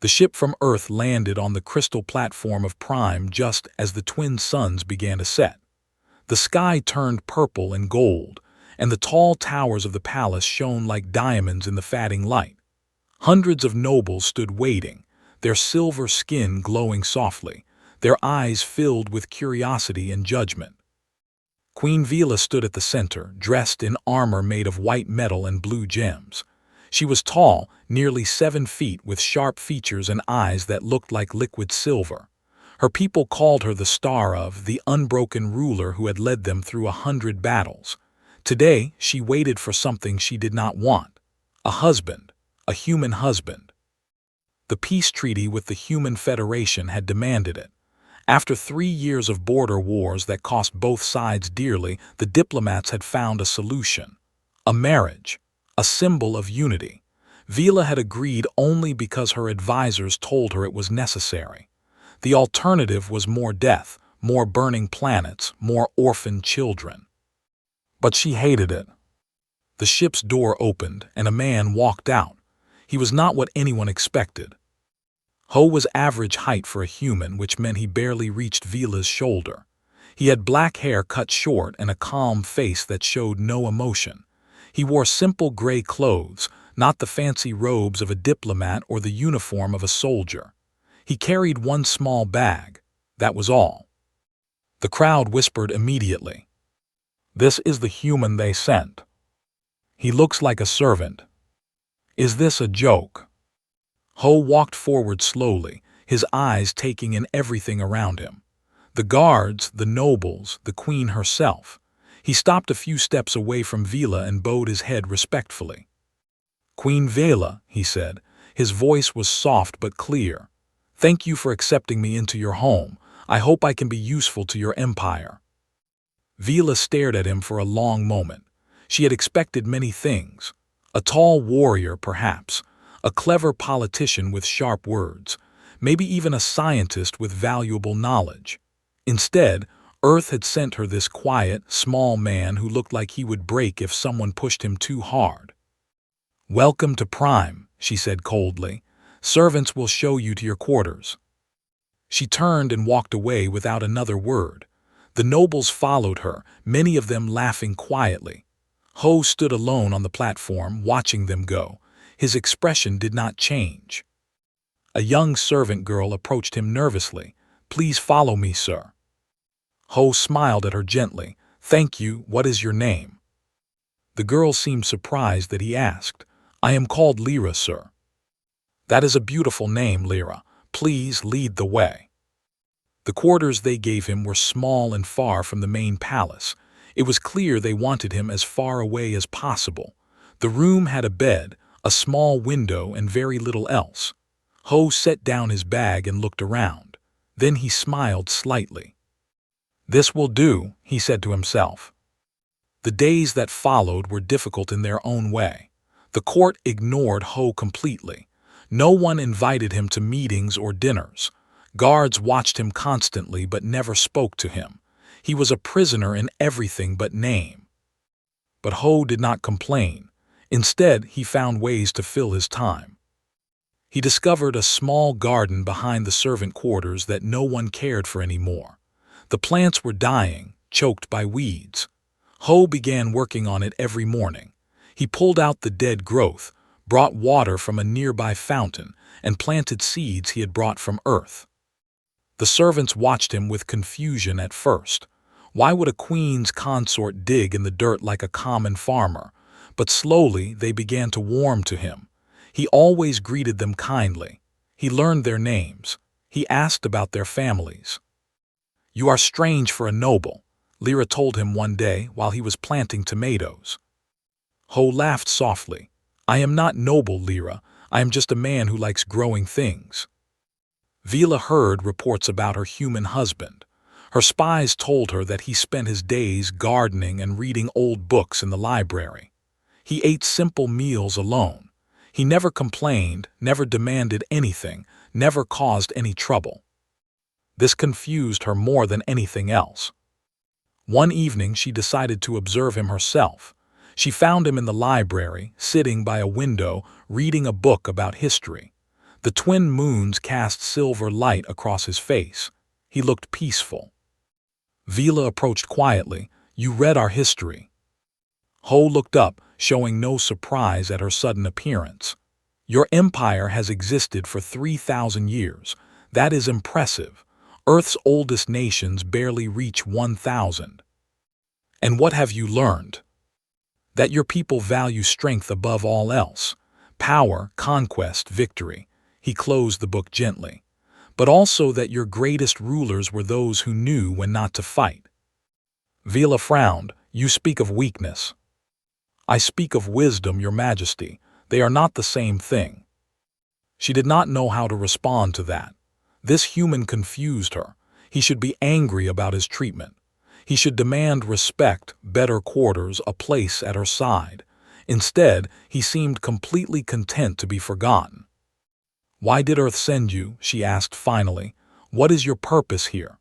The ship from Earth landed on the crystal platform of Prime just as the twin suns began to set. The sky turned purple and gold, and the tall towers of the palace shone like diamonds in the fading light. Hundreds of nobles stood waiting, their silver skin glowing softly, their eyes filled with curiosity and judgment. Queen Vila stood at the center, dressed in armor made of white metal and blue gems. She was tall, nearly 7 feet, with sharp features and eyes that looked like liquid silver. Her people called her the Star of, the unbroken ruler who had led them through 100 battles. Today, she waited for something she did not want. A husband, a human husband. The peace treaty with the Human Federation had demanded it. After 3 years of border wars that cost both sides dearly, the diplomats had found a solution. A marriage, a symbol of unity. Vila had agreed only because her advisors told her it was necessary. The alternative was more death, more burning planets, more orphaned children. But she hated it. The ship's door opened, and a man walked out. He was not what anyone expected. Ho was average height for a human, which meant he barely reached Vila's shoulder. He had black hair cut short and a calm face that showed no emotion. He wore simple gray clothes, not the fancy robes of a diplomat or the uniform of a soldier. He carried one small bag. That was all. The crowd whispered immediately. "This is the human they sent. He looks like a servant. Is this a joke?" Ho walked forward slowly, his eyes taking in everything around him. The guards, the nobles, the queen herself. He stopped a few steps away from Vila and bowed his head respectfully. "Queen Vila," he said. His voice was soft but clear. "Thank you for accepting me into your home. I hope I can be useful to your empire." Vila stared at him for a long moment. She had expected many things. A tall warrior, perhaps. A clever politician with sharp words. Maybe even a scientist with valuable knowledge. Instead, Earth had sent her this quiet, small man who looked like he would break if someone pushed him too hard. "Welcome to Prime," she said coldly. "Servants will show you to your quarters." She turned and walked away without another word. The nobles followed her, many of them laughing quietly. Ho stood alone on the platform, watching them go. His expression did not change. A young servant girl approached him nervously. "Please follow me, sir." Ho smiled at her gently. "Thank you. What is your name?" The girl seemed surprised that he asked. "I am called Lyra, sir." "That is a beautiful name, Lyra. Please lead the way." The quarters they gave him were small and far from the main palace. It was clear they wanted him as far away as possible. The room had a bed, a small window, and very little else. Ho set down his bag and looked around. Then he smiled slightly. "This will do," he said to himself. The days that followed were difficult in their own way. The court ignored Ho completely. No one invited him to meetings or dinners. Guards watched him constantly but never spoke to him. He was a prisoner in everything but name. But Ho did not complain. Instead, he found ways to fill his time. He discovered a small garden behind the servant quarters that no one cared for anymore. The plants were dying, choked by weeds. Ho began working on it every morning. He pulled out the dead growth, brought water from a nearby fountain, and planted seeds he had brought from Earth. The servants watched him with confusion at first. Why would a queen's consort dig in the dirt like a common farmer? But slowly they began to warm to him. He always greeted them kindly. He learned their names. He asked about their families. "You are strange for a noble," Lyra told him one day while he was planting tomatoes. Ho laughed softly. "I am not noble, Lyra. I am just a man who likes growing things." Vila heard reports about her human husband. Her spies told her that he spent his days gardening and reading old books in the library. He ate simple meals alone. He never complained, never demanded anything, never caused any trouble. This confused her more than anything else. One evening she decided to observe him herself. She found him in the library, sitting by a window, reading a book about history. The twin moons cast silver light across his face. He looked peaceful. Vila approached quietly. "You read our history." Ho looked up, showing no surprise at her sudden appearance. "Your empire has existed for 3,000 years. That is impressive. Earth's oldest nations barely reach 1,000. And what have you learned? That your people value strength above all else. Power, conquest, victory." He closed the book gently. "But also that your greatest rulers were those who knew when not to fight." Vila frowned. "You speak of weakness." "I speak of wisdom, Your Majesty. They are not the same thing." She did not know how to respond to that. This human confused her. He should be angry about his treatment. He should demand respect, better quarters, a place at her side. Instead, he seemed completely content to be forgotten. "Why did Earth send you?" she asked finally. "What is your purpose here?"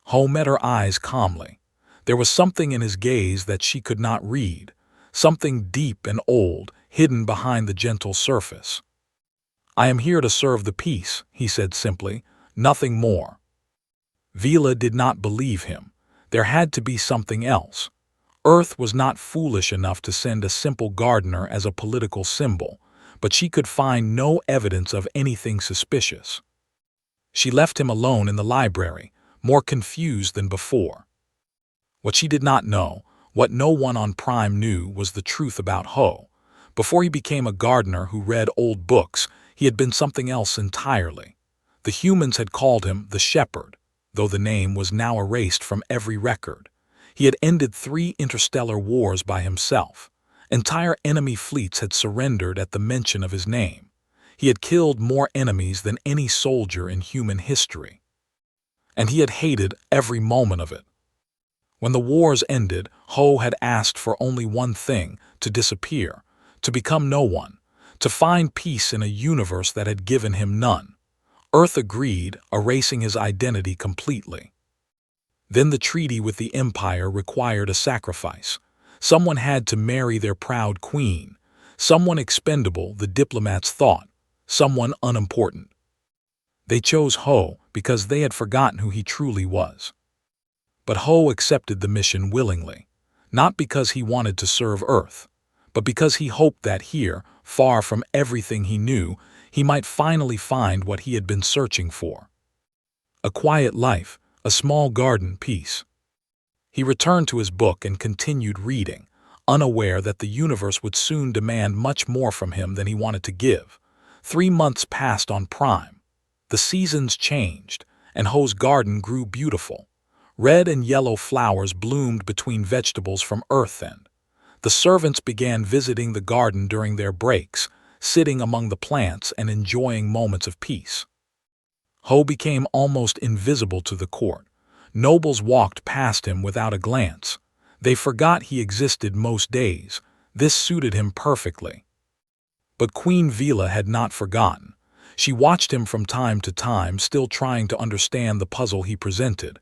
Ho met her eyes calmly. There was something in his gaze that she could not read, something deep and old, hidden behind the gentle surface. "I am here to serve the peace," he said simply, "nothing more." Vila did not believe him. There had to be something else. Earth was not foolish enough to send a simple gardener as a political symbol, but she could find no evidence of anything suspicious. She left him alone in the library, more confused than before. What she did not know, what no one on Prime knew, was the truth about Ho. Before he became a gardener who read old books, he had been something else entirely. The humans had called him the Shepherd, though the name was now erased from every record. He had ended 3 interstellar wars by himself. Entire enemy fleets had surrendered at the mention of his name. He had killed more enemies than any soldier in human history. And he had hated every moment of it. When the wars ended, Ho had asked for only one thing: to disappear, to become no one, to find peace in a universe that had given him none. Earth agreed, erasing his identity completely. Then the treaty with the Empire required a sacrifice. Someone had to marry their proud queen. Someone expendable, the diplomats thought. Someone unimportant. They chose Ho because they had forgotten who he truly was. But Ho accepted the mission willingly, not because he wanted to serve Earth, but because he hoped that here, far from everything he knew, he might finally find what he had been searching for. A quiet life, a small garden, peace. He returned to his book and continued reading, unaware that the universe would soon demand much more from him than he wanted to give. 3 months passed on Prime. The seasons changed, and Ho's garden grew beautiful. Red and yellow flowers bloomed between vegetables from Earth End. The servants began visiting the garden during their breaks, sitting among the plants and enjoying moments of peace. Ho became almost invisible to the court. Nobles walked past him without a glance. They forgot he existed most days. This suited him perfectly. But Queen Vila had not forgotten. She watched him from time to time, still trying to understand the puzzle he presented.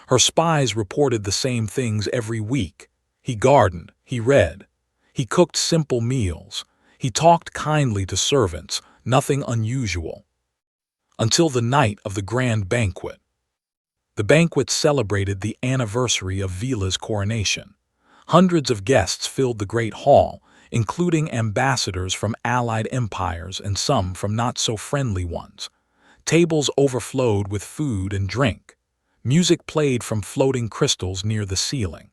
Her spies reported the same things every week. He gardened, he read, he cooked simple meals, he talked kindly to servants, nothing unusual. Until the night of the grand banquet. The banquet celebrated the anniversary of Vila's coronation. Hundreds of guests filled the great hall, including ambassadors from allied empires and some from not-so-friendly ones. Tables overflowed with food and drink. Music played from floating crystals near the ceiling.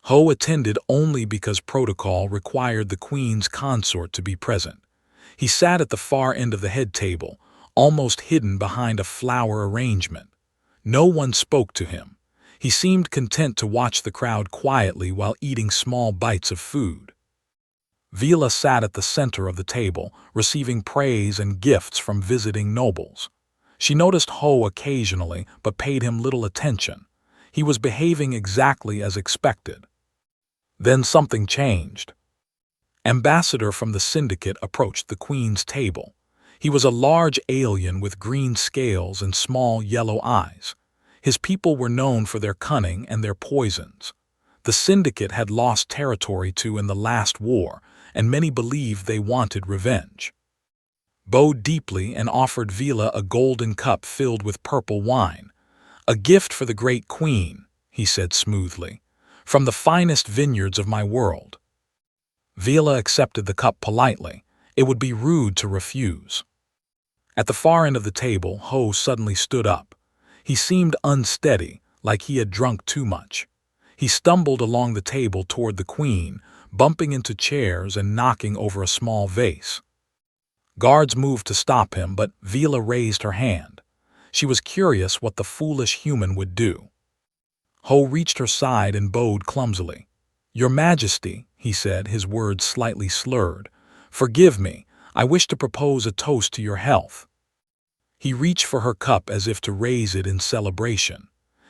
Ho attended only because protocol required the queen's consort to be present. He sat at the far end of the head table, almost hidden behind a flower arrangement. No one spoke to him. He seemed content to watch the crowd quietly while eating small bites of food. Vila sat at the center of the table, receiving praise and gifts from visiting nobles. She noticed Ho occasionally, but paid him little attention. He was behaving exactly as expected. Then something changed. Ambassador from the syndicate approached the queen's table. He was a large alien with green scales and small yellow eyes. His people were known for their cunning and their poisons. The syndicate had lost territory in the last war, and many believed they wanted revenge. bowed deeply and offered Vila a golden cup filled with purple wine. "A gift for the great queen," he said smoothly, "from the finest vineyards of my world." Vila accepted the cup politely. It would be rude to refuse. At the far end of the table, Ho suddenly stood up. He seemed unsteady, like he had drunk too much. He stumbled along the table toward the queen, bumping into chairs and knocking over a small vase. Guards moved to stop him, but Vila raised her hand. She was curious what the foolish human would do. Ho reached her side and bowed clumsily. "Your Majesty," he said, his words slightly slurred, "forgive me, I wish to propose a toast to your health." He reached for her cup as if to raise it in celebration.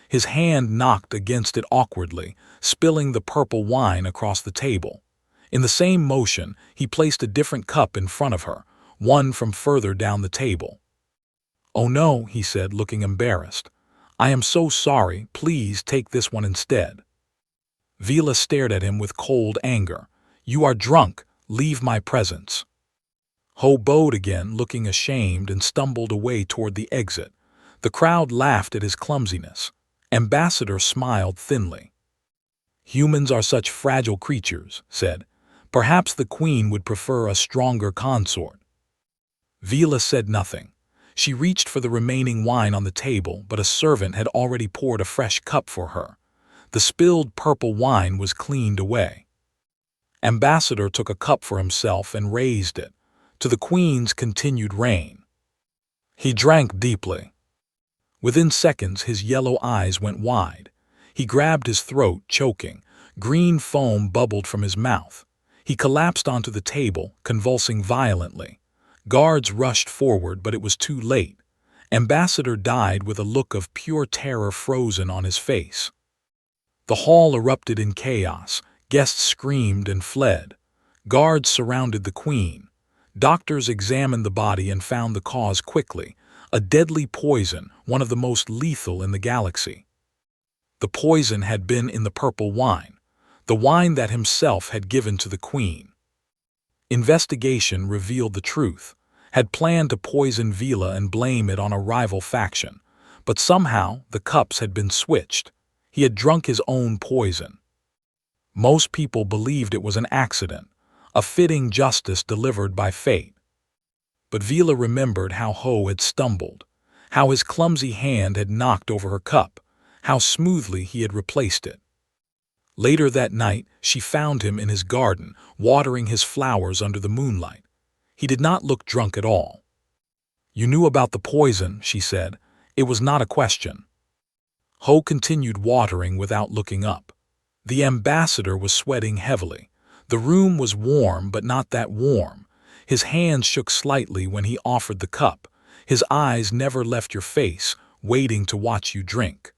His hand knocked against it awkwardly, spilling the purple wine across the table. In the same motion, he placed a different cup in front of her, one from further down the table. "Oh no," he said, looking embarrassed. "I am so sorry, please take this one instead." Vila stared at him with cold anger. "You are drunk, leave my presence." Ho bowed again, looking ashamed, and stumbled away toward the exit. The crowd laughed at his clumsiness. Ambassador smiled thinly. "Humans are such fragile creatures," said. "Perhaps the queen would prefer a stronger consort." Vila said nothing. She reached for the remaining wine on the table, but a servant had already poured a fresh cup for her. The spilled purple wine was cleaned away. Ambassador took a cup for himself and raised it, to the queen's continued reign. He drank deeply. Within seconds, his yellow eyes went wide. He grabbed his throat, choking. Green foam bubbled from his mouth. He collapsed onto the table, convulsing violently. Guards rushed forward, but it was too late. Ambassador died with a look of pure terror frozen on his face. The hall erupted in chaos. Guests screamed and fled. Guards surrounded the queen. Doctors examined the body and found the cause quickly: a deadly poison, one of the most lethal in the galaxy. The poison had been in the purple wine, the wine that himself had given to the queen. Investigation revealed the truth. Had planned to poison Vila and blame it on a rival faction, but somehow the cups had been switched. He had drunk his own poison. Most people believed it was an accident, a fitting justice delivered by fate. But Vila remembered how Ho had stumbled, how his clumsy hand had knocked over her cup, how smoothly he had replaced it. Later that night, she found him in his garden, watering his flowers under the moonlight. He did not look drunk at all. "You knew about the poison," she said. "It was not a question." Ho continued watering without looking up. The ambassador was sweating heavily. The room was warm, but not that warm. His hand shook slightly when he offered the cup. His eyes never left your face, waiting to watch you drink.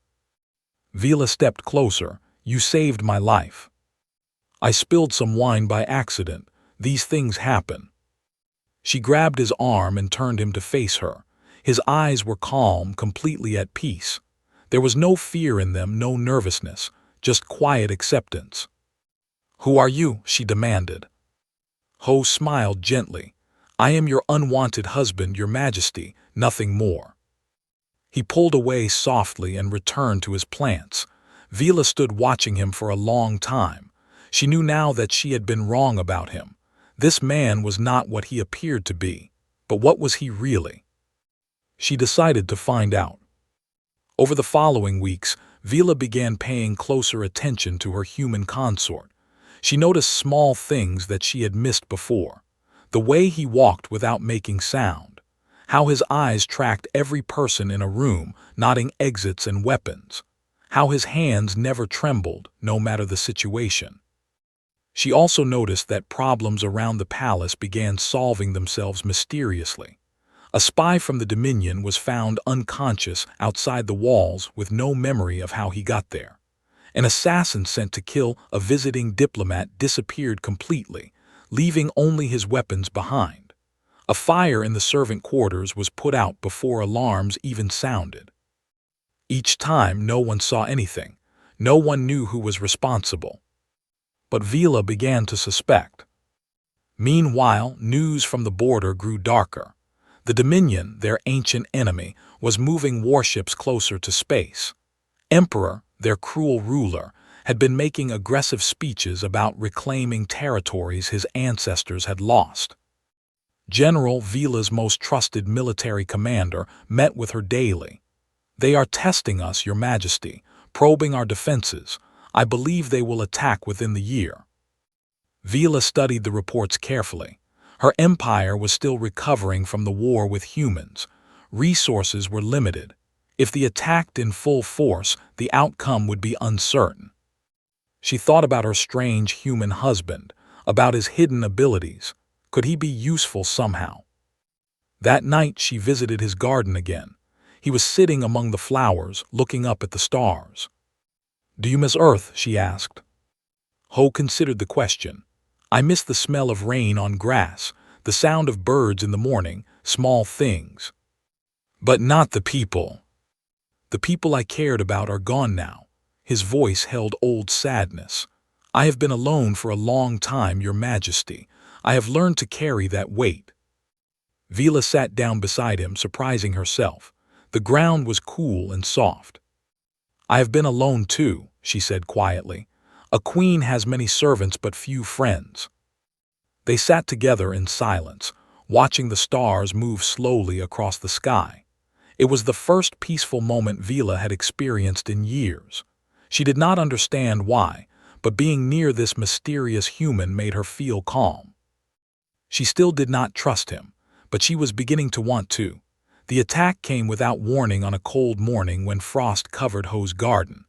Vila stepped closer. "You saved my life." "I spilled some wine by accident. These things happen." She grabbed his arm and turned him to face her. His eyes were calm, completely at peace. There was no fear in them, no nervousness, just quiet acceptance. "Who are you?" she demanded. Ho smiled gently. "I am your unwanted husband, your Majesty, nothing more." He pulled away softly and returned to his plants. Vila stood watching him for a long time. She knew now that she had been wrong about him. This man was not what he appeared to be, but what was he really? She decided to find out. Over the following weeks, Vila began paying closer attention to her human consort. She noticed small things that she had missed before. The way he walked without making sound. How his eyes tracked every person in a room, noting exits and weapons. How his hands never trembled, no matter the situation. She also noticed that problems around the palace began solving themselves mysteriously. A spy from the Dominion was found unconscious outside the walls with no memory of how he got there. An assassin sent to kill a visiting diplomat disappeared completely, leaving only his weapons behind. A fire in the servant quarters was put out before alarms even sounded. Each time, no one saw anything. No one knew who was responsible. But Vila began to suspect. Meanwhile, news from the border grew darker. The Dominion, their ancient enemy, was moving warships closer to space. Emperor, their cruel ruler, had been making aggressive speeches about reclaiming territories his ancestors had lost. General Vila's most trusted military commander met with her daily. "They are testing us, Your Majesty, probing our defenses. I believe they will attack within the year." Vila studied the reports carefully. Her empire was still recovering from the war with humans. Resources were limited. If they attacked in full force, the outcome would be uncertain. She thought about her strange human husband, about his hidden abilities. Could he be useful somehow? That night she visited his garden again. He was sitting among the flowers, looking up at the stars. "Do you miss Earth?" she asked. Ho considered the question. "I miss the smell of rain on grass, the sound of birds in the morning, small things. But not the people. The people I cared about are gone now." His voice held old sadness. "I have been alone for a long time, Your Majesty. I have learned to carry that weight." Vila sat down beside him, surprising herself. The ground was cool and soft. "I have been alone too," she said quietly. "A queen has many servants but few friends." They sat together in silence, watching the stars move slowly across the sky. It was the first peaceful moment Vila had experienced in years. She did not understand why, but being near this mysterious human made her feel calm. She still did not trust him, but she was beginning to want to. The attack came without warning on a cold morning when frost covered Ho's garden.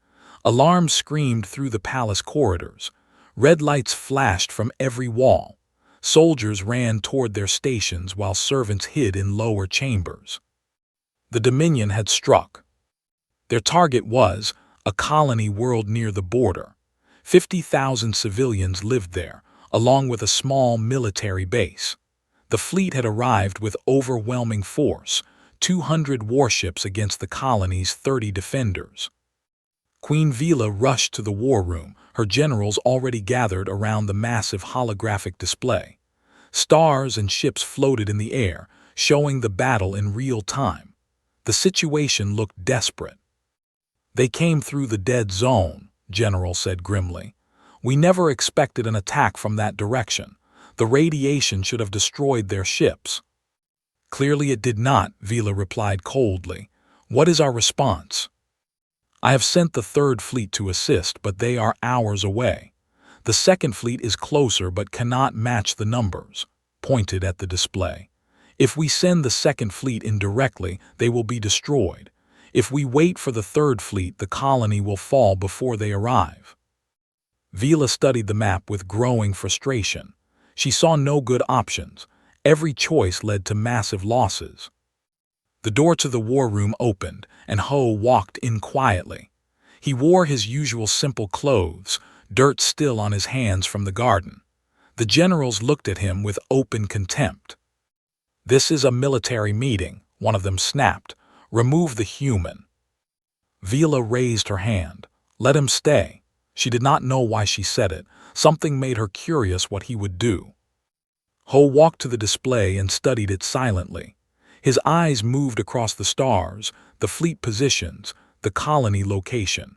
Alarms screamed through the palace corridors. Red lights flashed from every wall. Soldiers ran toward their stations while servants hid in lower chambers. The Dominion had struck. Their target was a colony world near the border. 50,000 civilians lived there, along with a small military base. The fleet had arrived with overwhelming force, 200 warships against the colony's 30 defenders. Queen Vila rushed to the war room, her generals already gathered around the massive holographic display. Stars and ships floated in the air, showing the battle in real time. The situation looked desperate. "They came through the dead zone," General said grimly. "We never expected an attack from that direction. The radiation should have destroyed their ships." "Clearly it did not," Vila replied coldly. "What is our response?" "I have sent the Third Fleet to assist, but they are hours away. The Second Fleet is closer but cannot match the numbers," pointed at the display. "If we send the Second Fleet in directly, they will be destroyed. If we wait for the Third Fleet, the colony will fall before they arrive." Vila studied the map with growing frustration. She saw no good options. Every choice led to massive losses. The door to the war room opened, and Ho walked in quietly. He wore his usual simple clothes, dirt still on his hands from the garden. The generals looked at him with open contempt. "This is a military meeting," one of them snapped. "Remove the human." Vila raised her hand. "Let him stay." She did not know why she said it. Something made her curious what he would do. Ho walked to the display and studied it silently. His eyes moved across the stars, the fleet positions, the colony location.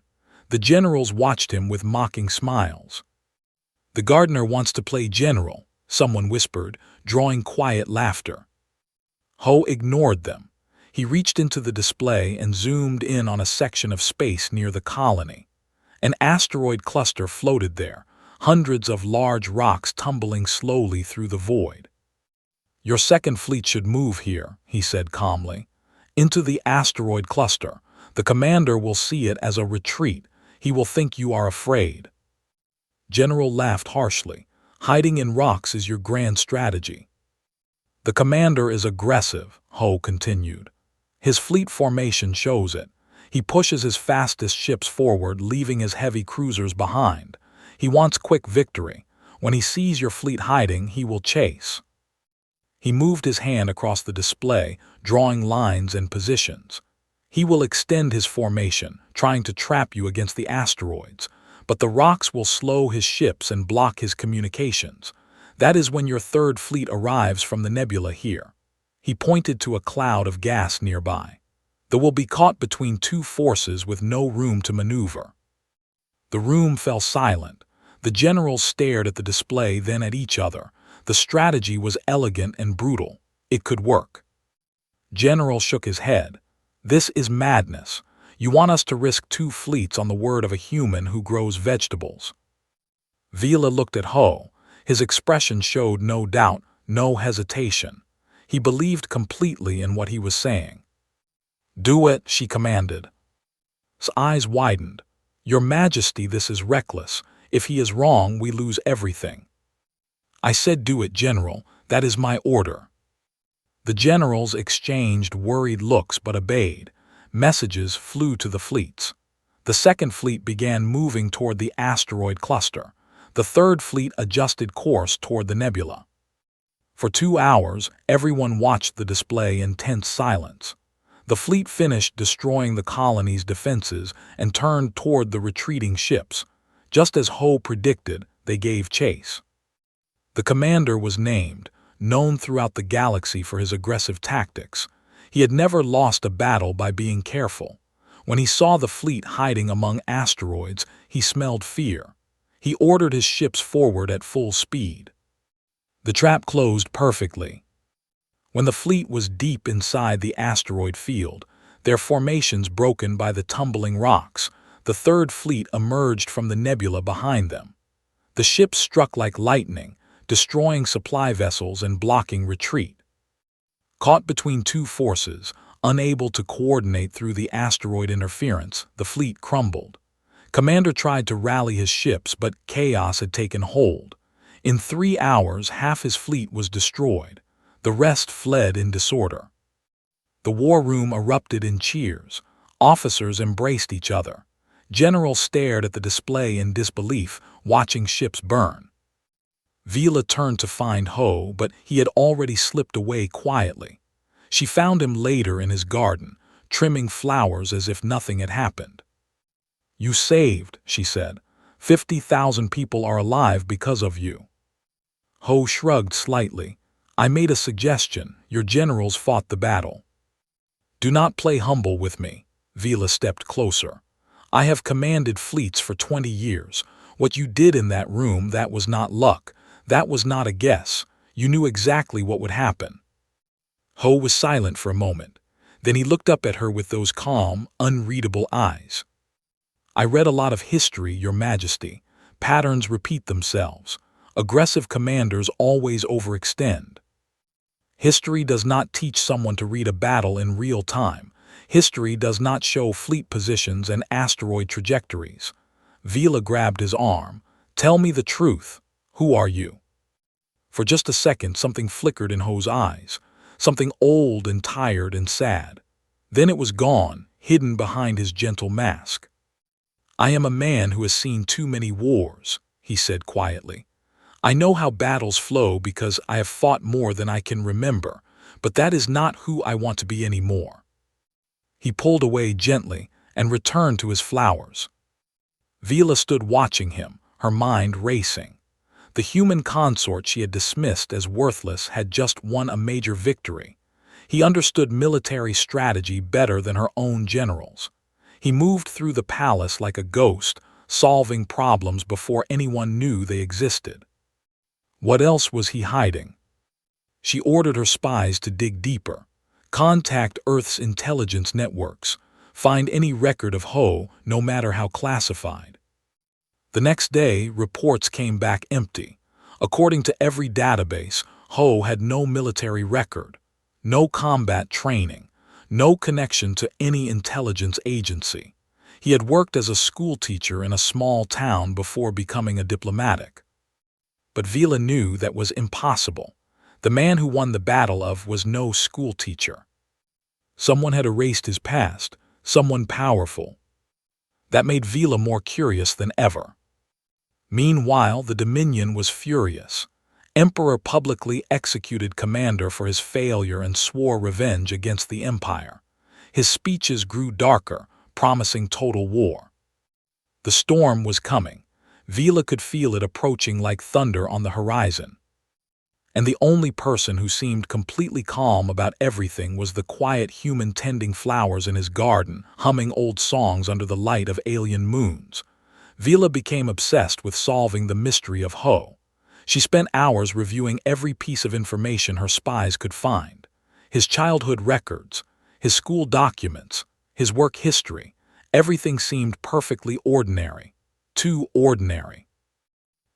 The generals watched him with mocking smiles. "The gardener wants to play general," someone whispered, drawing quiet laughter. Ho ignored them. He reached into the display and zoomed in on a section of space near the colony. An asteroid cluster floated there, hundreds of large rocks tumbling slowly through the void. "Your Second Fleet should move here," he said calmly. "Into the asteroid cluster. The commander will see it as a retreat. He will think you are afraid." General laughed harshly. "Hiding in rocks is your grand strategy." "The commander is aggressive," Ho continued. "His fleet formation shows it. He pushes his fastest ships forward, leaving his heavy cruisers behind. He wants quick victory. When he sees your fleet hiding, he will chase." He moved his hand across the display, drawing lines and positions. "He will extend his formation, trying to trap you against the asteroids, but the rocks will slow his ships and block his communications. That is when your Third Fleet arrives from the nebula here." He pointed to a cloud of gas nearby. "They will be caught between two forces with no room to maneuver." The room fell silent. The generals stared at the display, then at each other. The strategy was elegant and brutal. It could work. General shook his head. "This is madness. You want us to risk two fleets on the word of a human who grows vegetables." Vila looked at Ho. His expression showed no doubt, no hesitation. He believed completely in what he was saying. "Do it," she commanded. His eyes widened. "Your Majesty, this is reckless. If he is wrong, we lose everything." "I said do it, General. That is my order." The generals exchanged worried looks but obeyed. Messages flew to the fleets. The second fleet began moving toward the asteroid cluster. The third fleet adjusted course toward the nebula. For 2 hours, everyone watched the display in tense silence. The fleet finished destroying the colony's defenses and turned toward the retreating ships. Just as Ho predicted, they gave chase. The commander was named, known throughout the galaxy for his aggressive tactics. He had never lost a battle by being careful. When he saw the fleet hiding among asteroids, he smelled fear. He ordered his ships forward at full speed. The trap closed perfectly. When the fleet was deep inside the asteroid field, their formations broken by the tumbling rocks, the third fleet emerged from the nebula behind them. The ships struck like lightning, destroying supply vessels and blocking retreat. Caught between two forces, unable to coordinate through the asteroid interference, the fleet crumbled. Commander tried to rally his ships, but chaos had taken hold. In 3 hours, half his fleet was destroyed. The rest fled in disorder. The war room erupted in cheers. Officers embraced each other. Generals stared at the display in disbelief, watching ships burn. Vila turned to find Ho, but he had already slipped away quietly. She found him later in his garden, trimming flowers as if nothing had happened. "You saved," she said. 50,000 people are alive because of you." Ho shrugged slightly. "I made a suggestion. Your generals fought the battle." "Do not play humble with me." Vila stepped closer. "I have commanded fleets for 20 years. What you did in that room, that was not luck. That was not a guess. You knew exactly what would happen." Ho was silent for a moment. Then he looked up at her with those calm, unreadable eyes. "I read a lot of history, Your Majesty. Patterns repeat themselves. Aggressive commanders always overextend. History does not teach someone to read a battle in real time. History does not show fleet positions and asteroid trajectories." Vila grabbed his arm. "Tell me the truth. Who are you?" For just a second, something flickered in Ho's eyes. Something old and tired and sad. Then it was gone, hidden behind his gentle mask. "I am a man who has seen too many wars," he said quietly. "I know how battles flow because I have fought more than I can remember, but that is not who I want to be anymore." He pulled away gently and returned to his flowers. Vila stood watching him, her mind racing. The human consort she had dismissed as worthless had just won a major victory. He understood military strategy better than her own generals. He moved through the palace like a ghost, solving problems before anyone knew they existed. What else was he hiding? She ordered her spies to dig deeper, contact Earth's intelligence networks, find any record of Ho, no matter how classified. The next day, reports came back empty. According to every database, Ho had no military record, no combat training, no connection to any intelligence agency. He had worked as a schoolteacher in a small town before becoming a diplomatic. But Vila knew that was impossible. The man who won the battle was no schoolteacher. Someone had erased his past, someone powerful. That made Vila more curious than ever. Meanwhile, the Dominion was furious. Emperor publicly executed Commander for his failure and swore revenge against the Empire. His speeches grew darker, promising total war. The storm was coming. Vila could feel it approaching like thunder on the horizon. and the only person who seemed completely calm about everything was the quiet human tending flowers in his garden, humming old songs under the light of alien moons. Vila became obsessed with solving the mystery of Ho. She spent hours reviewing every piece of information her spies could find. His childhood records, his school documents, his work history, everything seemed perfectly ordinary. Too ordinary.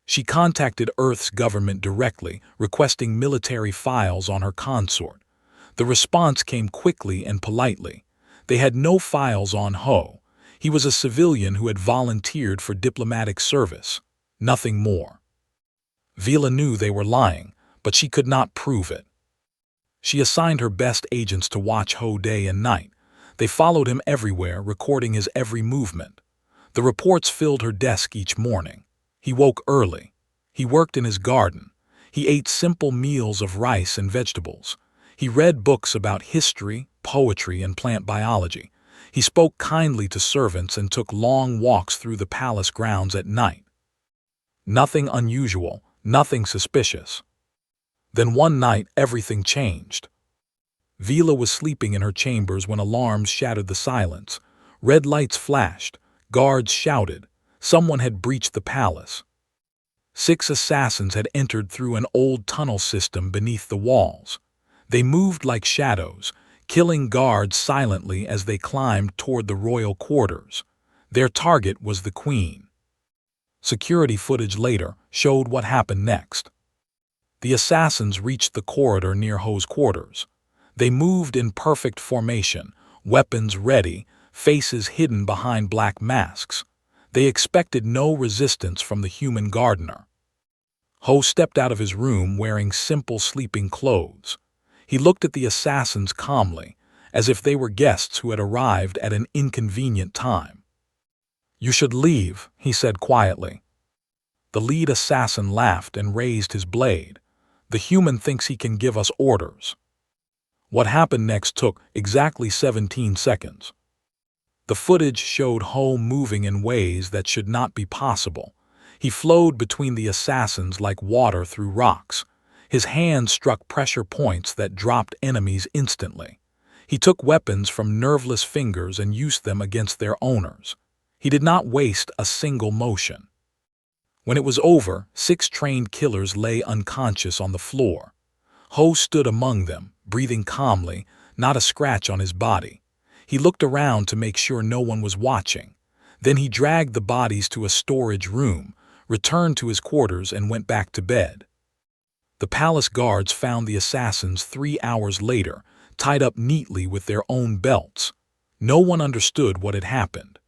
She contacted Earth's government directly, requesting military files on her consort. The response came quickly and politely. They had no files on Ho. He was a civilian who had volunteered for diplomatic service. Nothing more. Vila knew they were lying, but she could not prove it. She assigned her best agents to watch Ho day and night. They followed him everywhere, recording his every movement. The reports filled her desk each morning. He woke early. He worked in his garden. He ate simple meals of rice and vegetables. He read books about history, poetry, and plant biology. He spoke kindly to servants and took long walks through the palace grounds at night. Nothing unusual, nothing suspicious. Then one night, everything changed. Vila was sleeping in her chambers when alarms shattered the silence. Red lights flashed. Guards shouted. Someone had breached the palace. 6 assassins had entered through an old tunnel system beneath the walls. They moved like shadows, killing guards silently as they climbed toward the royal quarters. Their target was the queen. Security footage later showed what happened next. The assassins reached the corridor near Ho's quarters. They moved in perfect formation, weapons ready, faces hidden behind black masks. They expected no resistance from the human gardener. Ho stepped out of his room wearing simple sleeping clothes. He looked at the assassins calmly, as if they were guests who had arrived at an inconvenient time. "You should leave," he said quietly. The lead assassin laughed and raised his blade. "The human thinks he can give us orders." What happened next took exactly 17 seconds. The footage showed Ho moving in ways that should not be possible. He flowed between the assassins like water through rocks. His hands struck pressure points that dropped enemies instantly. He took weapons from nerveless fingers and used them against their owners. He did not waste a single motion. When it was over, 6 trained killers lay unconscious on the floor. Ho stood among them, breathing calmly, not a scratch on his body. He looked around to make sure no one was watching. Then he dragged the bodies to a storage room, returned to his quarters, and went back to bed. The palace guards found the assassins 3 hours later, tied up neatly with their own belts. No one understood what had happened.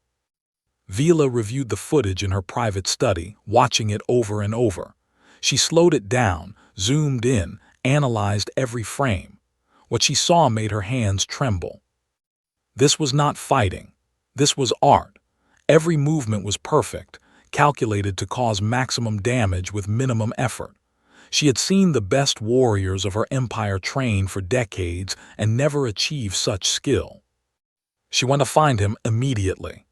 Vila reviewed the footage in her private study, watching it over and over. She slowed it down, zoomed in, analyzed every frame. What she saw made her hands tremble. This was not fighting. This was art. Every movement was perfect, calculated to cause maximum damage with minimum effort. She had seen the best warriors of her empire train for decades and never achieve such skill. She went to find him immediately.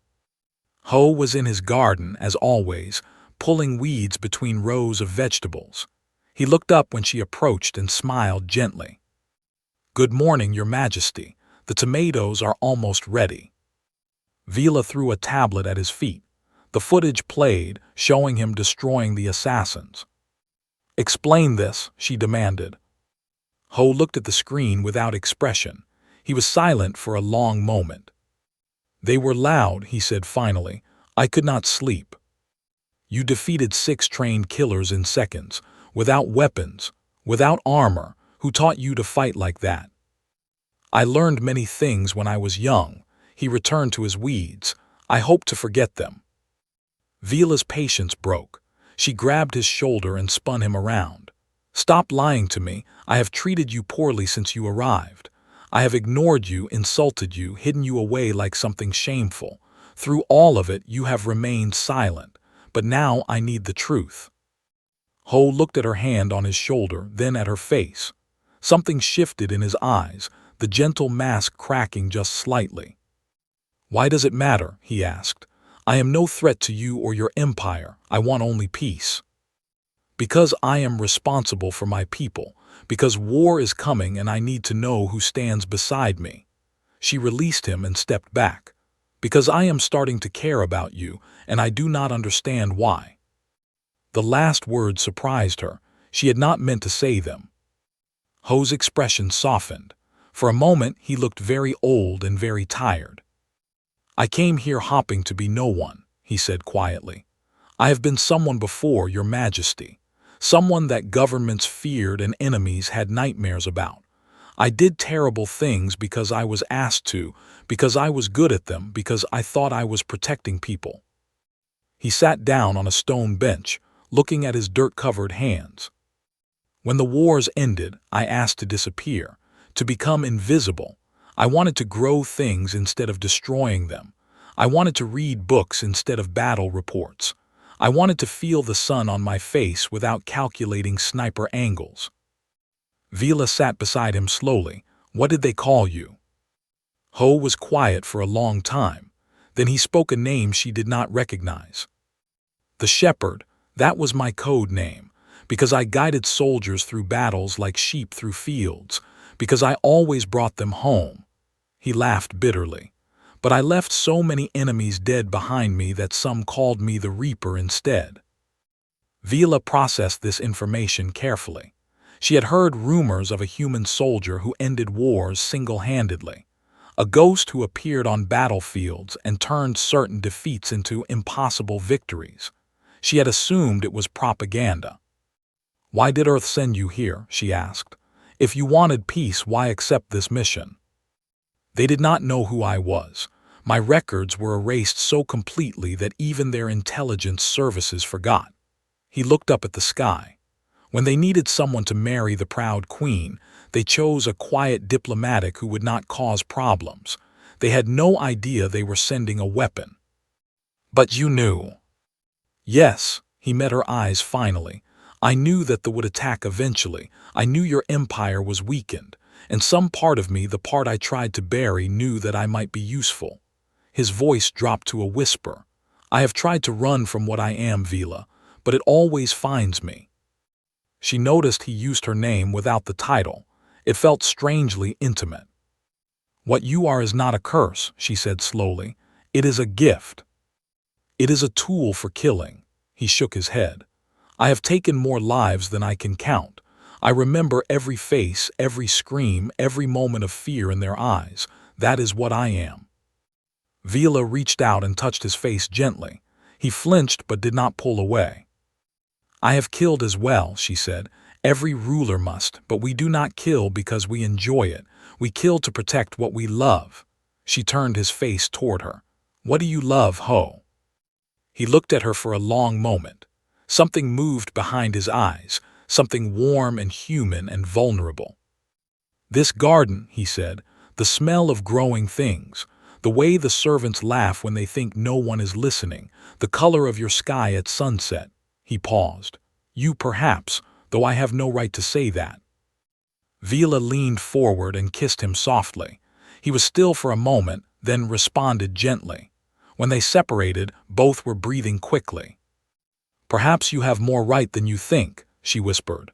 Ho was in his garden, as always, pulling weeds between rows of vegetables. He looked up when she approached and smiled gently. "Good morning, Your Majesty. The tomatoes are almost ready." Vila threw a tablet at his feet. The footage played, showing him destroying the assassins. "Explain this," she demanded. Ho looked at the screen without expression. He was silent for a long moment. "They were loud," he said finally. "I could not sleep." "You defeated 6 trained killers in seconds, without weapons, without armor. Who taught you to fight like that?" "I learned many things when I was young." He returned to his weeds. "I hope to forget them." Vila's patience broke. She grabbed his shoulder and spun him around. "Stop lying to me. I have treated you poorly since you arrived. I have ignored you, insulted you, hidden you away like something shameful. Through all of it, you have remained silent. But now I need the truth." Ho looked at her hand on his shoulder, then at her face. Something shifted in his eyes, the gentle mask cracking just slightly. "Why does it matter?" he asked. "I am no threat to you or your empire. I want only peace." Because I am responsible for my people. Because war is coming and I need to know who stands beside me." She released him and stepped back. "Because I am starting to care about you, and I do not understand why." The last words surprised her. She had not meant to say them. Ho's expression softened. For a moment he looked very old and very tired. "I came here hoping to be no one," he said quietly. "I have been someone before, Your Majesty. Someone that governments feared and enemies had nightmares about. I did terrible things because I was asked to, because I was good at them, because I thought I was protecting people." He sat down on a stone bench, looking at his dirt-covered hands. "When the wars ended, I asked to disappear, to become invisible. I wanted to grow things instead of destroying them. I wanted to read books instead of battle reports. I wanted to feel the sun on my face without calculating sniper angles." Vila sat beside him slowly. "What did they call you?" Ho was quiet for a long time. Then he spoke a name she did not recognize. "The Shepherd, that was my code name, because I guided soldiers through battles like sheep through fields, because I always brought them home." He laughed bitterly. "But I left so many enemies dead behind me that some called me the Reaper instead." Vila processed this information carefully. She had heard rumors of a human soldier who ended wars single-handedly, a ghost who appeared on battlefields and turned certain defeats into impossible victories. She had assumed it was propaganda. "Why did Earth send you here?" she asked. "If you wanted peace, why accept this mission?" "They did not know who I was. My records were erased so completely that even their intelligence services forgot." He looked up at the sky. "When they needed someone to marry the proud queen, they chose a quiet diplomatic who would not cause problems. They had no idea they were sending a weapon." "But you knew." "Yes," he met her eyes finally. "I knew that they would attack eventually. I knew your empire was weakened, and some part of me, the part I tried to bury, knew that I might be useful." His voice dropped to a whisper. "I have tried to run from what I am, Vila, but it always finds me." She noticed he used her name without the title. It felt strangely intimate. "What you are is not a curse," she said slowly. "It is a gift. It is a tool for killing." He shook his head. "I have taken more lives than I can count. I remember every face, every scream, every moment of fear in their eyes. That is what I am." Vila reached out and touched his face gently. He flinched but did not pull away. "I have killed as well," she said. "Every ruler must, but we do not kill because we enjoy it. We kill to protect what we love." She turned his face toward her. "What do you love, Ho?" He looked at her for a long moment. Something moved behind his eyes, something warm and human and vulnerable. "This garden," he said, "the smell of growing things, the way the servants laugh when they think no one is listening, the color of your sky at sunset." He paused. "You perhaps, though I have no right to say that." Vila leaned forward and kissed him softly. He was still for a moment, then responded gently. When they separated, both were breathing quickly. "Perhaps you have more right than you think," she whispered.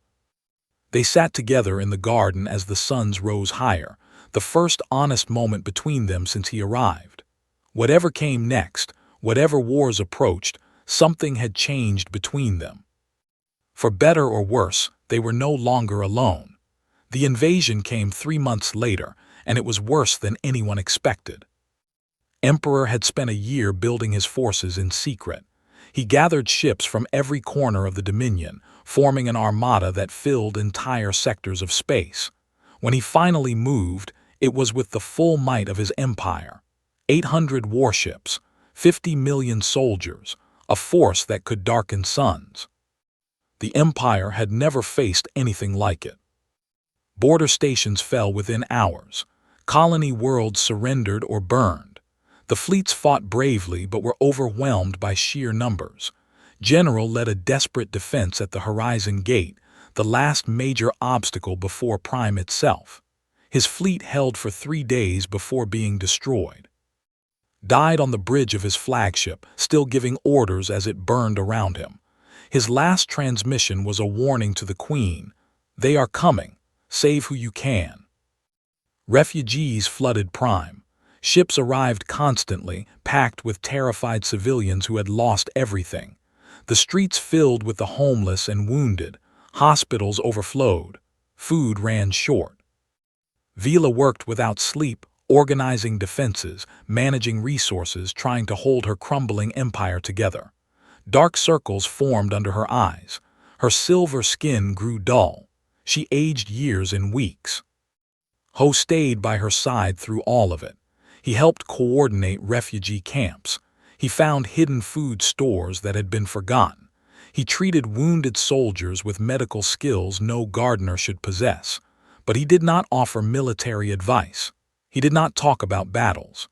They sat together in the garden as the suns rose higher, the first honest moment between them since he arrived. Whatever came next, whatever wars approached, something had changed between them. For better or worse, they were no longer alone. The invasion came 3 months later, and it was worse than anyone expected. Emperor had spent a year building his forces in secret. He gathered ships from every corner of the Dominion, forming an armada that filled entire sectors of space. When he finally moved, it was with the full might of his empire. 800 warships, 50 million soldiers, a force that could darken suns. The empire had never faced anything like it. Border stations fell within hours. Colony worlds surrendered or burned. The fleets fought bravely but were overwhelmed by sheer numbers. General led a desperate defense at the Horizon Gate, the last major obstacle before Prime itself. His fleet held for 3 days before being destroyed. Died on the bridge of his flagship, still giving orders as it burned around him. His last transmission was a warning to the Queen. They are coming. Save who you can. Refugees flooded Prime. Ships arrived constantly, packed with terrified civilians who had lost everything. The streets filled with the homeless and wounded. Hospitals overflowed. Food ran short. Vila worked without sleep, organizing defenses, managing resources, trying to hold her crumbling empire together. Dark circles formed under her eyes. Her silver skin grew dull. She aged years in weeks. Ho stayed by her side through all of it. He helped coordinate refugee camps. He found hidden food stores that had been forgotten. He treated wounded soldiers with medical skills no gardener should possess. But he did not offer military advice. He did not talk about battles.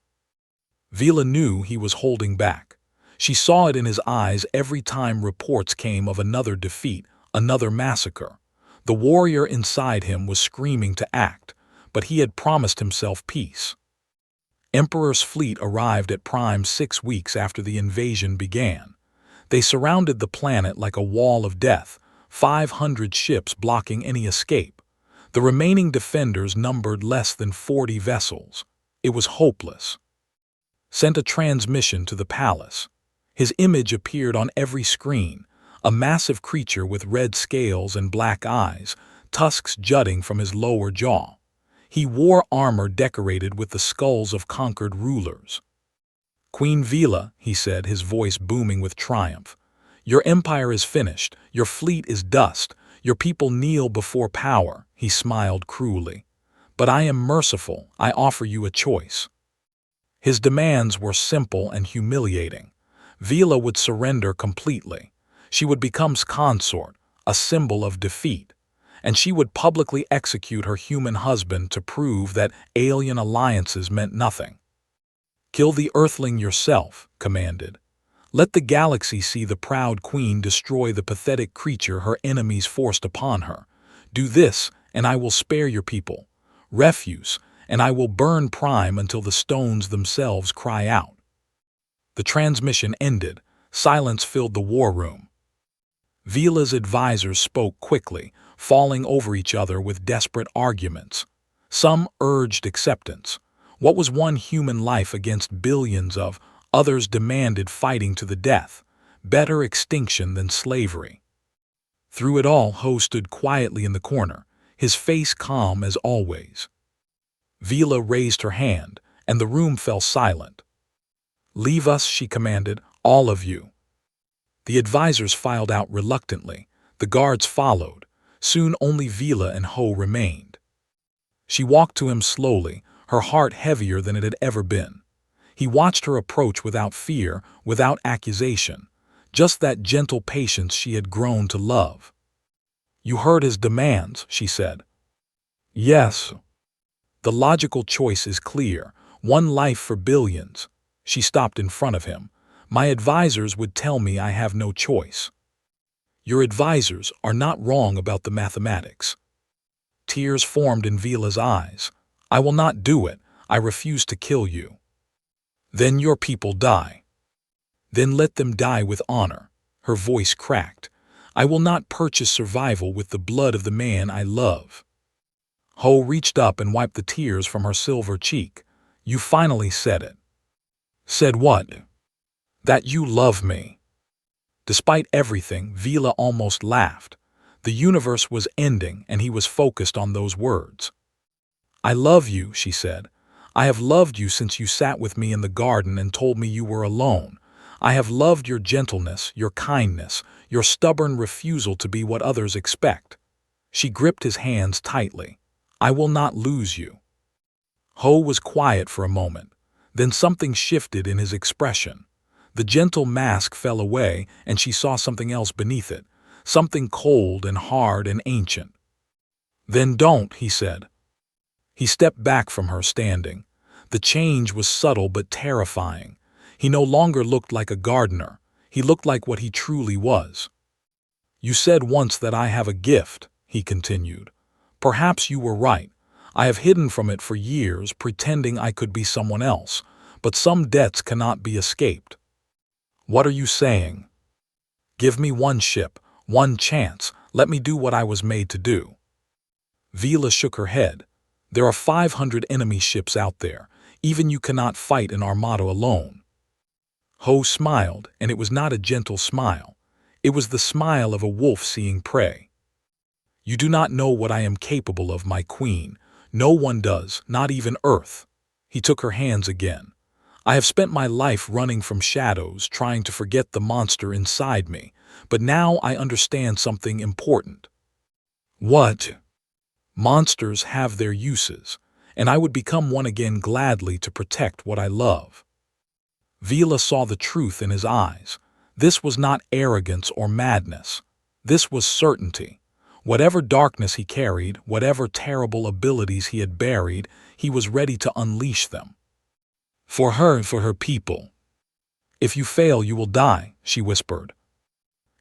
Vila knew he was holding back. She saw it in his eyes every time reports came of another defeat, another massacre. The warrior inside him was screaming to act, but he had promised himself peace. Emperor's fleet arrived at Prime 6 weeks after the invasion began. They surrounded the planet like a wall of death, 500 ships blocking any escape. The remaining defenders numbered less than 40 vessels. It was hopeless. Sent a transmission to the palace. His image appeared on every screen, a massive creature with red scales and black eyes, tusks jutting from his lower jaw. He wore armor decorated with the skulls of conquered rulers. "Queen Vila," he said, his voice booming with triumph, "your empire is finished, your fleet is dust, your people kneel before power," he smiled cruelly. "But I am merciful, I offer you a choice." His demands were simple and humiliating. Vila would surrender completely. She would become consort, a symbol of defeat. And she would publicly execute her human husband to prove that alien alliances meant nothing. "Kill the Earthling yourself," commanded. "Let the galaxy see the proud queen destroy the pathetic creature her enemies forced upon her. Do this, and I will spare your people. Refuse, and I will burn Prime until the stones themselves cry out." The transmission ended. Silence filled the war room. Vila's advisors spoke quickly, falling over each other with desperate arguments. Some urged acceptance. What was one human life against billions of? Others demanded fighting to the death. Better extinction than slavery. Through it all, Ho stood quietly in the corner, his face calm as always. Vila raised her hand, and the room fell silent. "Leave us," she commanded, "all of you." The advisors filed out reluctantly. The guards followed. Soon only Vila and Ho remained. She walked to him slowly, her heart heavier than it had ever been. He watched her approach without fear, without accusation, just that gentle patience she had grown to love. "You heard his demands," she said. "Yes." "The logical choice is clear. One life for billions." She stopped in front of him. "My advisors would tell me I have no choice." "Your advisors are not wrong about the mathematics." Tears formed in Vila's eyes. "I will not do it. I refuse to kill you." "Then your people die." "Then let them die with honor." Her voice cracked. "I will not purchase survival with the blood of the man I love." Ho reached up and wiped the tears from her silver cheek. "You finally said it." "Said what?" "That you love me." Despite everything, Vila almost laughed. The universe was ending, and he was focused on those words. "I love you," she said. "I have loved you since you sat with me in the garden and told me you were alone. I have loved your gentleness, your kindness, your stubborn refusal to be what others expect." She gripped his hands tightly. "I will not lose you." Ho was quiet for a moment. Then something shifted in his expression. The gentle mask fell away, and she saw something else beneath it, something cold and hard and ancient. "Then don't," he said. He stepped back from her, standing. The change was subtle but terrifying. He no longer looked like a gardener. He looked like what he truly was. "You said once that I have a gift," he continued. "Perhaps you were right. I have hidden from it for years, pretending I could be someone else, but some debts cannot be escaped." "What are you saying?" Give me one ship, one chance, let me do what I was made to do. Vila shook her head. There are 500 enemy ships out there. Even you cannot fight an armada alone. Ho smiled, and it was not a gentle smile. It was the smile of a wolf seeing prey. You do not know what I am capable of, my queen. No one does, not even Earth. He took her hands again. I have spent my life running from shadows, trying to forget the monster inside me, but now I understand something important. What? Monsters have their uses, and I would become one again gladly to protect what I love. Vila saw the truth in his eyes. This was not arrogance or madness. This was certainty. Whatever darkness he carried, whatever terrible abilities he had buried, he was ready to unleash them. For her and for her people. If you fail, you will die, she whispered.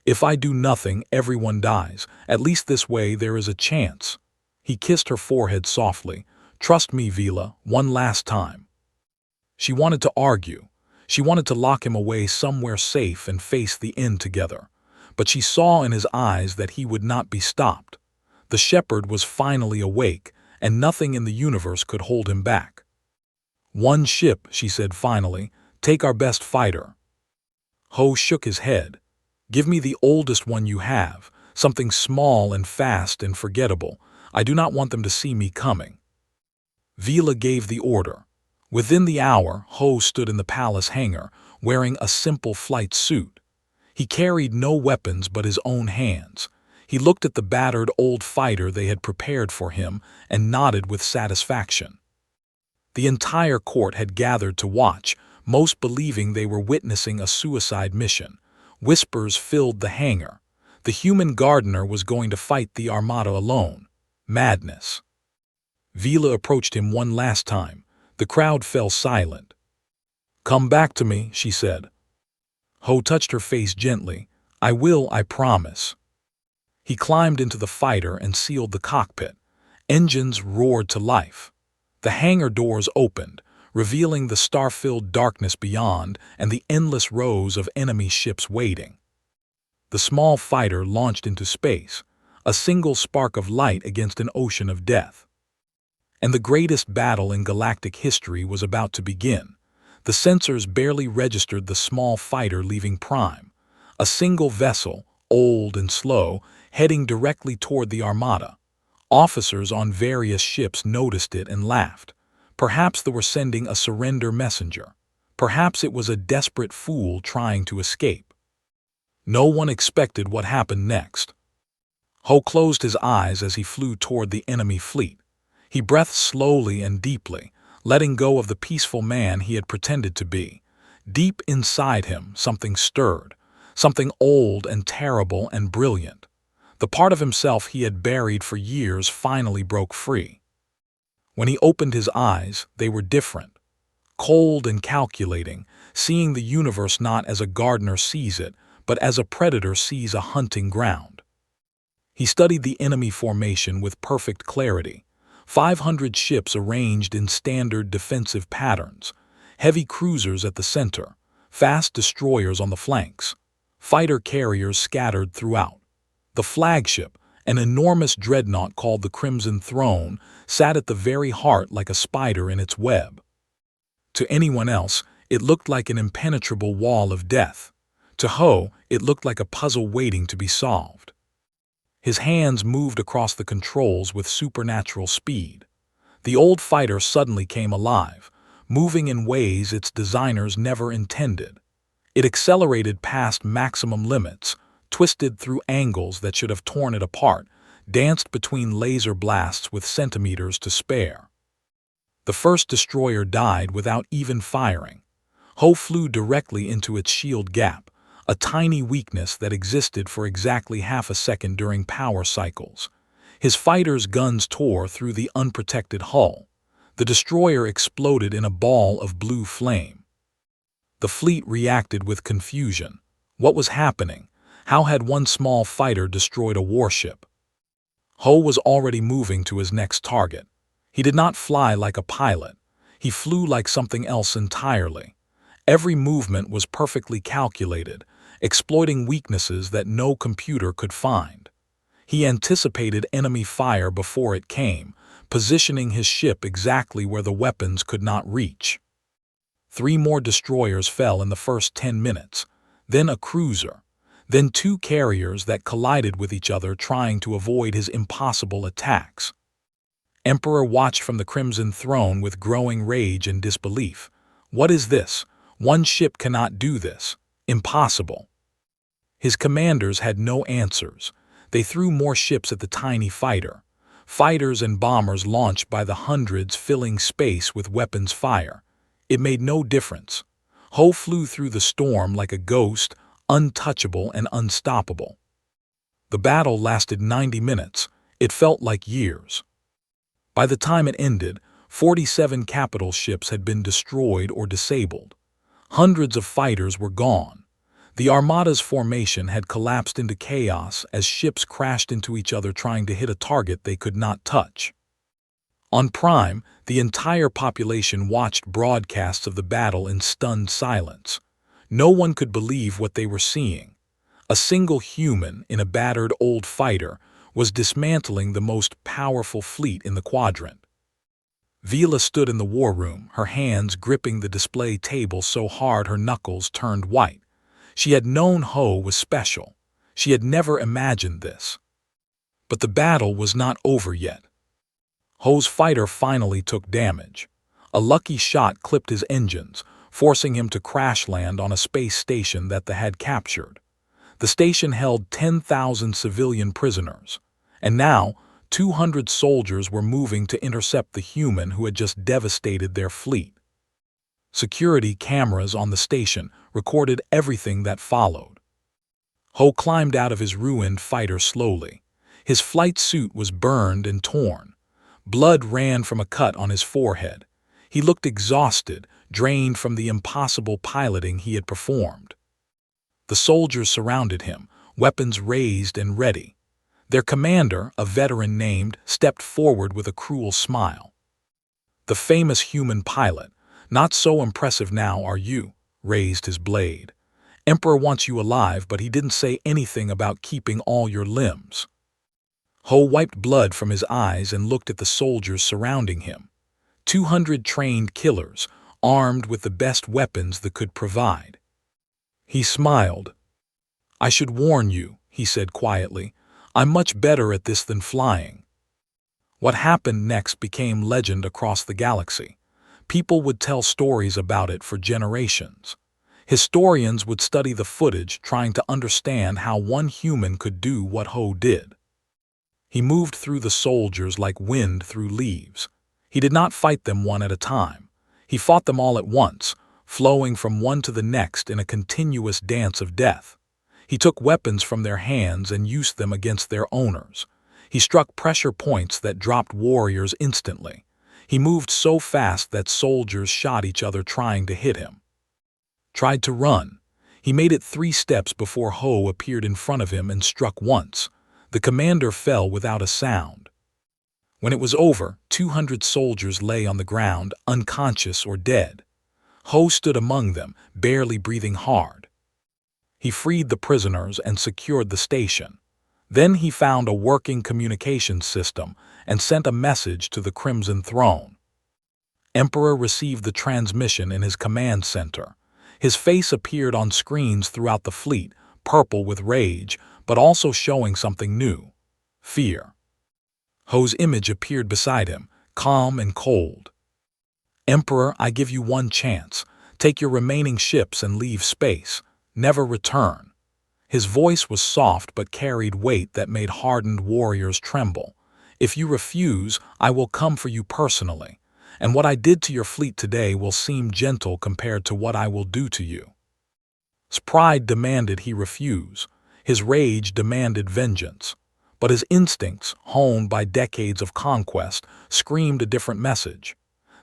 If I do nothing, everyone dies. At least this way there is a chance. He kissed her forehead softly. Trust me, Vila, one last time. She wanted to argue. She wanted to lock him away somewhere safe and face the end together. But she saw in his eyes that he would not be stopped. The shepherd was finally awake, and nothing in the universe could hold him back. One ship, she said finally. Take our best fighter. Ho shook his head. Give me the oldest one you have, something small and fast and forgettable. I do not want them to see me coming. Vila gave the order. Within the hour, Ho stood in the palace hangar, wearing a simple flight suit. He carried no weapons but his own hands. He looked at the battered old fighter they had prepared for him and nodded with satisfaction. The entire court had gathered to watch, most believing they were witnessing a suicide mission. Whispers filled the hangar. The human gardener was going to fight the armada alone. Madness. Vila approached him one last time. The crowd fell silent. Come back to me, she said. Ho touched her face gently. I will, I promise. He climbed into the fighter and sealed the cockpit. Engines roared to life. The hangar doors opened, revealing the star-filled darkness beyond and the endless rows of enemy ships waiting. The small fighter launched into space, a single spark of light against an ocean of death. And the greatest battle in galactic history was about to begin. The sensors barely registered the small fighter leaving Prime, a single vessel, old and slow, heading directly toward the armada. Officers on various ships noticed it and laughed. Perhaps they were sending a surrender messenger. Perhaps it was a desperate fool trying to escape. No one expected what happened next. Ho closed his eyes as he flew toward the enemy fleet. He breathed slowly and deeply, letting go of the peaceful man he had pretended to be. Deep inside him, something stirred, something old and terrible and brilliant. The part of himself he had buried for years finally broke free. When he opened his eyes, they were different. Cold and calculating, seeing the universe not as a gardener sees it, but as a predator sees a hunting ground. He studied the enemy formation with perfect clarity. 500 ships arranged in standard defensive patterns, heavy cruisers at the center, fast destroyers on the flanks, fighter carriers scattered throughout. The flagship, an enormous dreadnought called the Crimson Throne, sat at the very heart like a spider in its web. To anyone else, it looked like an impenetrable wall of death. To Ho, it looked like a puzzle waiting to be solved. His hands moved across the controls with supernatural speed. The old fighter suddenly came alive, moving in ways its designers never intended. It accelerated past maximum limits, twisted through angles that should have torn it apart, danced between laser blasts with centimeters to spare. The first destroyer died without even firing. Ho flew directly into its shield gap, a tiny weakness that existed for exactly half a second during power cycles. His fighter's guns tore through the unprotected hull. The destroyer exploded in a ball of blue flame. The fleet reacted with confusion. What was happening? How had one small fighter destroyed a warship? Ho was already moving to his next target. He did not fly like a pilot. He flew like something else entirely. Every movement was perfectly calculated, exploiting weaknesses that no computer could find. He anticipated enemy fire before it came, positioning his ship exactly where the weapons could not reach. 3 more destroyers fell in the first 10 minutes, then a cruiser, then 2 carriers that collided with each other trying to avoid his impossible attacks. Emperor watched from the Crimson Throne with growing rage and disbelief. What is this? One ship cannot do this. Impossible. His commanders had no answers. They threw more ships at the tiny fighter. Fighters and bombers launched by the hundreds, filling space with weapons fire. It made no difference. Ho flew through the storm like a ghost, untouchable and unstoppable. The battle lasted 90 minutes. It felt like years. By the time it ended, 47 capital ships had been destroyed or disabled. Hundreds of fighters were gone. The Armada's formation had collapsed into chaos as ships crashed into each other trying to hit a target they could not touch. On Prime, the entire population watched broadcasts of the battle in stunned silence. No one could believe what they were seeing. A single human in a battered old fighter was dismantling the most powerful fleet in the quadrant. Vila stood in the war room, her hands gripping the display table so hard her knuckles turned white. She had known Ho was special. She had never imagined this. But the battle was not over yet. Ho's fighter finally took damage. A lucky shot clipped his engines, forcing him to crash land on a space station that they had captured. The station held 10,000 civilian prisoners, and now 200 soldiers were moving to intercept the human who had just devastated their fleet. Security cameras on the station recorded everything that followed. Ho climbed out of his ruined fighter slowly. His flight suit was burned and torn. Blood ran from a cut on his forehead. He looked exhausted, drained from the impossible piloting he had performed. The soldiers surrounded him, weapons raised and ready. Their commander, a veteran named, stepped forward with a cruel smile. The famous human pilot, not so impressive now, are you, raised his blade. Emperor wants you alive, but he didn't say anything about keeping all your limbs. Ho wiped blood from his eyes and looked at the soldiers surrounding him. 200 trained killers, armed with the best weapons they could provide. He smiled. I should warn you, he said quietly, I'm much better at this than flying. What happened next became legend across the galaxy. People would tell stories about it for generations. Historians would study the footage trying to understand how one human could do what Ho did. He moved through the soldiers like wind through leaves. He did not fight them one at a time. He fought them all at once, flowing from one to the next in a continuous dance of death. He took weapons from their hands and used them against their owners. He struck pressure points that dropped warriors instantly. He moved so fast that soldiers shot each other trying to hit him. Tried to run. He made it 3 steps before Ho appeared in front of him and struck once. The commander fell without a sound. When it was over, 200 soldiers lay on the ground, unconscious or dead. Ho stood among them, barely breathing hard. He freed the prisoners and secured the station. Then he found a working communications system and sent a message to the Crimson Throne. Emperor received the transmission in his command center. His face appeared on screens throughout the fleet, purple with rage, but also showing something new: fear. Ho's image appeared beside him, calm and cold. Emperor, I give you one chance. Take your remaining ships and leave space. Never return. His voice was soft but carried weight that made hardened warriors tremble. If you refuse, I will come for you personally, and what I did to your fleet today will seem gentle compared to what I will do to you. His pride demanded he refuse. His rage demanded vengeance. But his instincts, honed by decades of conquest, screamed a different message.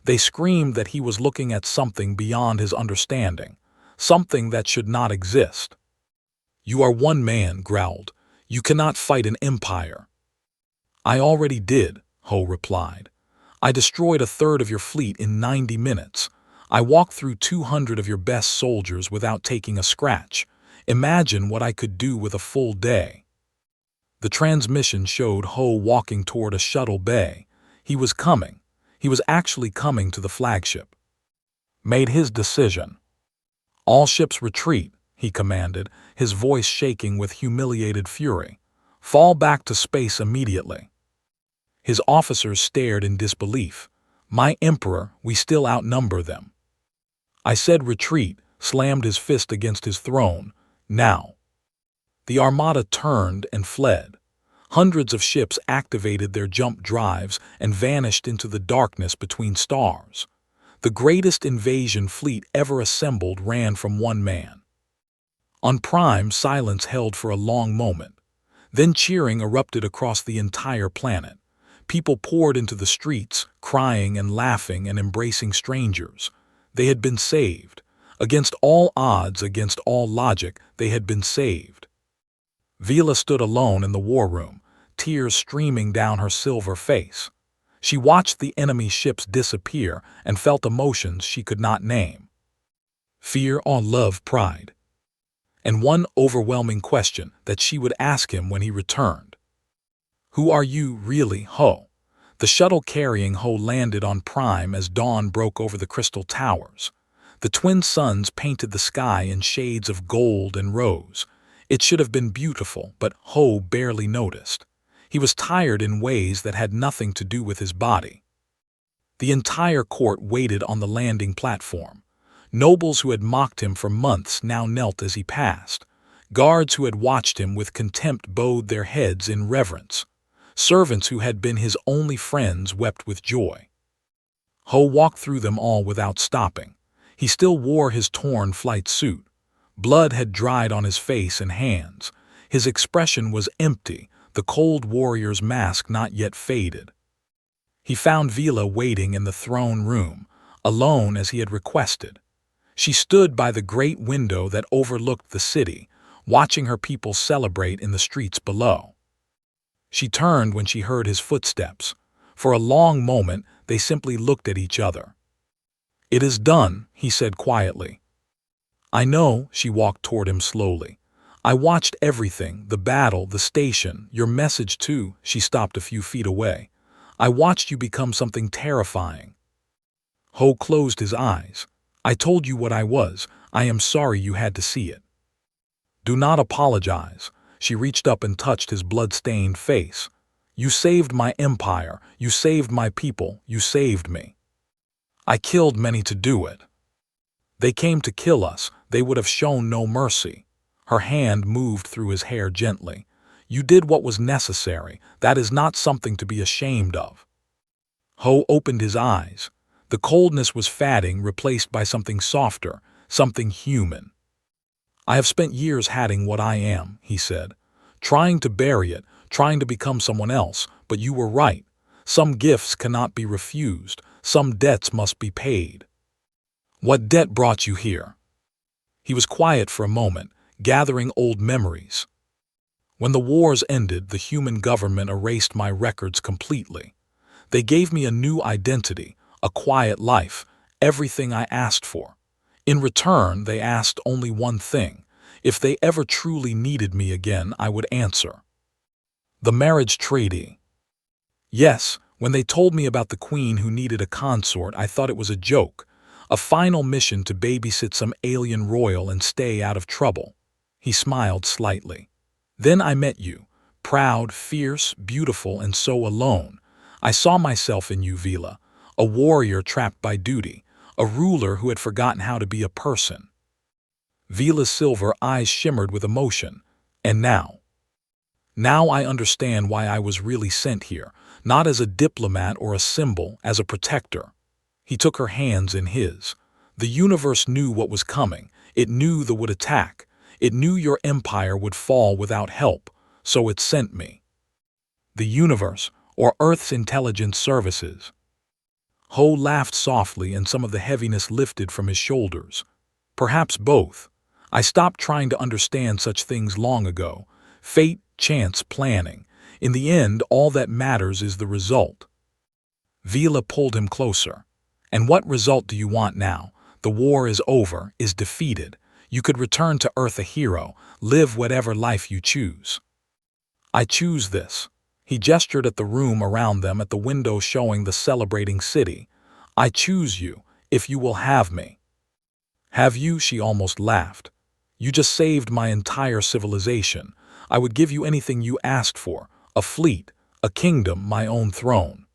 They screamed that he was looking at something beyond his understanding, something that should not exist. You are one man, growled. You cannot fight an empire. I already did, Ho replied. I destroyed 1/3 of your fleet in 90 minutes. I walked through 200 of your best soldiers without taking a scratch. Imagine what I could do with a full day. The transmission showed Ho walking toward a shuttle bay. He was coming. He was actually coming to the flagship. Made his decision. All ships retreat, he commanded, his voice shaking with humiliated fury. Fall back to space immediately. His officers stared in disbelief. My emperor, we still outnumber them. I said retreat, slammed his fist against his throne. Now. The armada turned and fled. Hundreds of ships activated their jump drives and vanished into the darkness between stars. The greatest invasion fleet ever assembled ran from one man. On Prime, silence held for a long moment. Then cheering erupted across the entire planet. People poured into the streets, crying and laughing and embracing strangers. They had been saved. Against all odds, against all logic, they had been saved. Vila stood alone in the war room, tears streaming down her silver face. She watched the enemy ships disappear and felt emotions she could not name. Fear, awe, love, pride. And one overwhelming question that she would ask him when he returned. Who are you really, Ho? The shuttle carrying Ho landed on Prime as dawn broke over the crystal towers. The twin suns painted the sky in shades of gold and rose. It should have been beautiful, but Ho barely noticed. He was tired in ways that had nothing to do with his body. The entire court waited on the landing platform. Nobles who had mocked him for months now knelt as he passed. Guards who had watched him with contempt bowed their heads in reverence. Servants who had been his only friends wept with joy. Ho walked through them all without stopping. He still wore his torn flight suit. Blood had dried on his face and hands. His expression was empty, the cold warrior's mask not yet faded. He found Vila waiting in the throne room, alone as he had requested. She stood by the great window that overlooked the city, watching her people celebrate in the streets below. She turned when she heard his footsteps. For a long moment, they simply looked at each other. It is done, he said quietly. I know, she walked toward him slowly. I watched everything, the battle, the station, your message too. She stopped a few feet away. I watched you become something terrifying. Ho closed his eyes. I told you what I was. I am sorry you had to see it. Do not apologize. She reached up and touched his blood-stained face. You saved my empire. You saved my people. You saved me. I killed many to do it. They came to kill us. They would have shown no mercy. Her hand moved through his hair gently. You did what was necessary. That is not something to be ashamed of. Ho opened his eyes. The coldness was fading, replaced by something softer, something human. I have spent years hiding what I am, he said, trying to bury it, trying to become someone else, but you were right. Some gifts cannot be refused, some debts must be paid. What debt brought you here? He was quiet for a moment, gathering old memories. When the wars ended, the human government erased my records completely. They gave me a new identity, a quiet life, everything I asked for. In return, they asked only one thing. If they ever truly needed me again, I would answer. The marriage treaty. Yes, when they told me about the queen who needed a consort, I thought it was a joke, a final mission to babysit some alien royal and stay out of trouble. He smiled slightly. Then I met you, proud, fierce, beautiful, and so alone. I saw myself in you, Vila, a warrior trapped by duty, a ruler who had forgotten how to be a person. Vila's silver eyes shimmered with emotion. And now? Now I understand why I was really sent here, not as a diplomat or a symbol, as a protector. He took her hands in his. The universe knew what was coming. It knew the would attack. It knew your empire would fall without help, so it sent me. The universe, or Earth's intelligence services. Ho laughed softly and some of the heaviness lifted from his shoulders. Perhaps both. I stopped trying to understand such things long ago. Fate, chance, planning. In the end, all that matters is the result. Vila pulled him closer. And what result do you want now? The war is over, is defeated. You could return to Earth a hero, live whatever life you choose. I choose this. He gestured at the room around them at the window showing the celebrating city. I choose you, if you will have me. Have you? She almost laughed. You just saved my entire civilization. I would give you anything you asked for, a fleet, a kingdom, my own throne.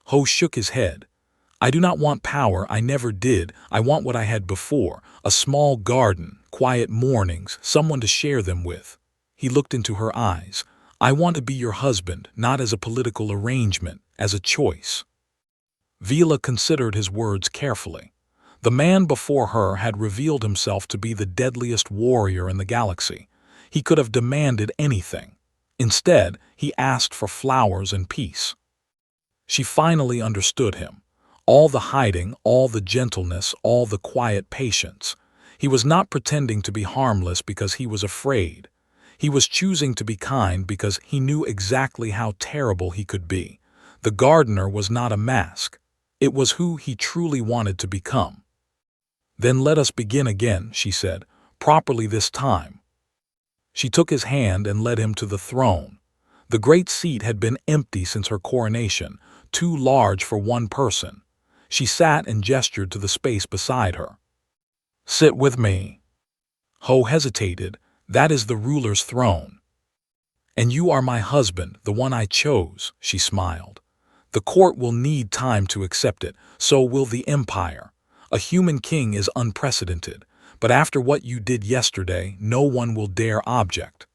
Ho shook his head. I do not want power, I never did. I want what I had before, a small garden, quiet mornings, someone to share them with. He looked into her eyes. I want to be your husband, not as a political arrangement, as a choice. Vila considered his words carefully. The man before her had revealed himself to be the deadliest warrior in the galaxy. He could have demanded anything. Instead, he asked for flowers and peace. She finally understood him. All the hiding, all the gentleness, all the quiet patience. He was not pretending to be harmless because he was afraid. He was choosing to be kind because he knew exactly how terrible he could be. The gardener was not a mask. It was who he truly wanted to become. Then let us begin again, she said, properly this time. She took his hand and led him to the throne. The great seat had been empty since her coronation, too large for one person. She sat and gestured to the space beside her. Sit with me. Ho hesitated. That is the ruler's throne. And you are my husband, the one I chose, she smiled. The court will need time to accept it, so will the empire. A human king is unprecedented, but after what you did yesterday, no one will dare object.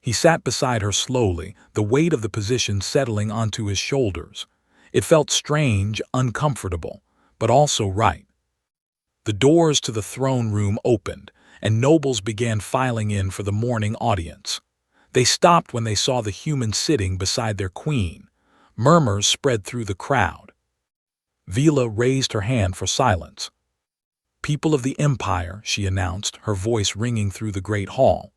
He sat beside her slowly, the weight of the position settling onto his shoulders. It felt strange, uncomfortable, but also right. The doors to the throne room opened, and nobles began filing in for the morning audience. They stopped when they saw the human sitting beside their queen. Murmurs spread through the crowd. Vila raised her hand for silence. People of the Empire, she announced, her voice ringing through the great hall.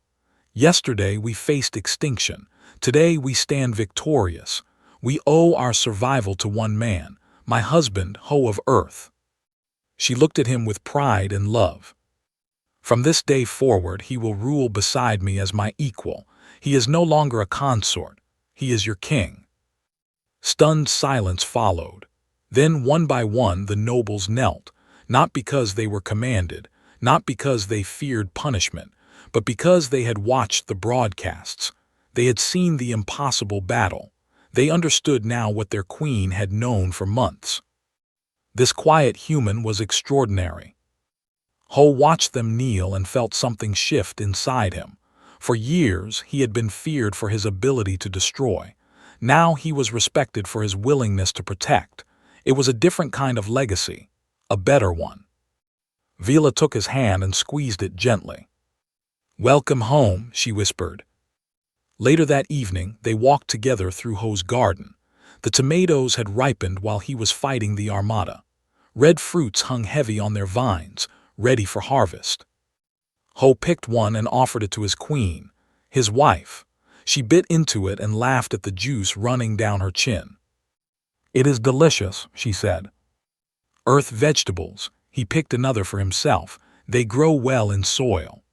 Yesterday we faced extinction. Today we stand victorious. We owe our survival to one man, my husband, Ho of Earth. She looked at him with pride and love. From this day forward he will rule beside me as my equal. He is no longer a consort. He is your king. Stunned silence followed. Then one by one the nobles knelt, not because they were commanded, not because they feared punishment, but because they had watched the broadcasts. They had seen the impossible battle. They understood now what their queen had known for months. This quiet human was extraordinary. Ho watched them kneel and felt something shift inside him. For years, he had been feared for his ability to destroy. Now he was respected for his willingness to protect. It was a different kind of legacy, a better one. Vila took his hand and squeezed it gently. Welcome home, she whispered. Later that evening, they walked together through Ho's garden. The tomatoes had ripened while he was fighting the armada. Red fruits hung heavy on their vines, ready for harvest. Ho picked one and offered it to his queen, his wife. She bit into it and laughed at the juice running down her chin. It is delicious, she said. Earth vegetables. He picked another for himself. They grow well in soil.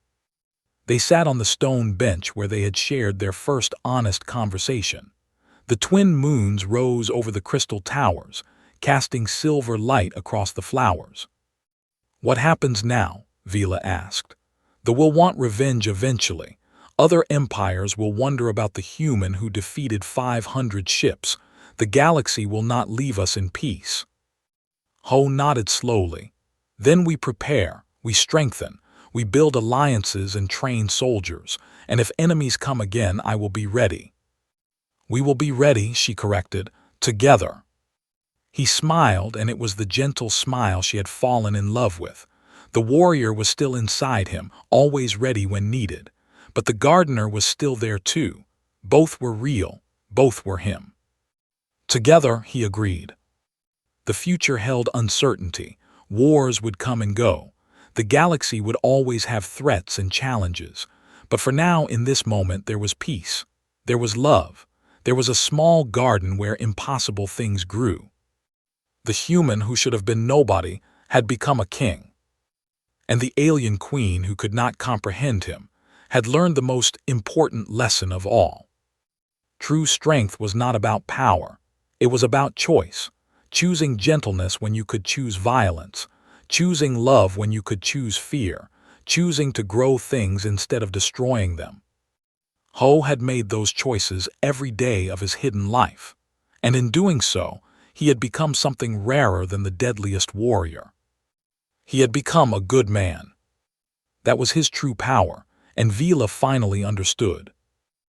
They sat on the stone bench where they had shared their first honest conversation. The twin moons rose over the crystal towers, casting silver light across the flowers. What happens now? Vila asked. They will want revenge eventually. Other empires will wonder about the human who defeated 500 ships. The galaxy will not leave us in peace. Ho nodded slowly. Then we prepare, we strengthen, we build alliances and train soldiers, and if enemies come again, I will be ready. We will be ready, she corrected, together. He smiled, and it was the gentle smile she had fallen in love with. The warrior was still inside him, always ready when needed. But the gardener was still there too. Both were real, both were him. Together, he agreed. The future held uncertainty. Wars would come and go. The galaxy would always have threats and challenges. But for now, in this moment, there was peace. There was love. There was a small garden where impossible things grew. The human who should have been nobody had become a king. and the alien queen who could not comprehend him, had learned the most important lesson of all. True strength was not about power. It was about choice, choosing gentleness when you could choose violence, choosing love when you could choose fear, choosing to grow things instead of destroying them. Ho had made those choices every day of his hidden life, and in doing so, he had become something rarer than the deadliest warrior. He had become a good man. That was his true power, and Vila finally understood.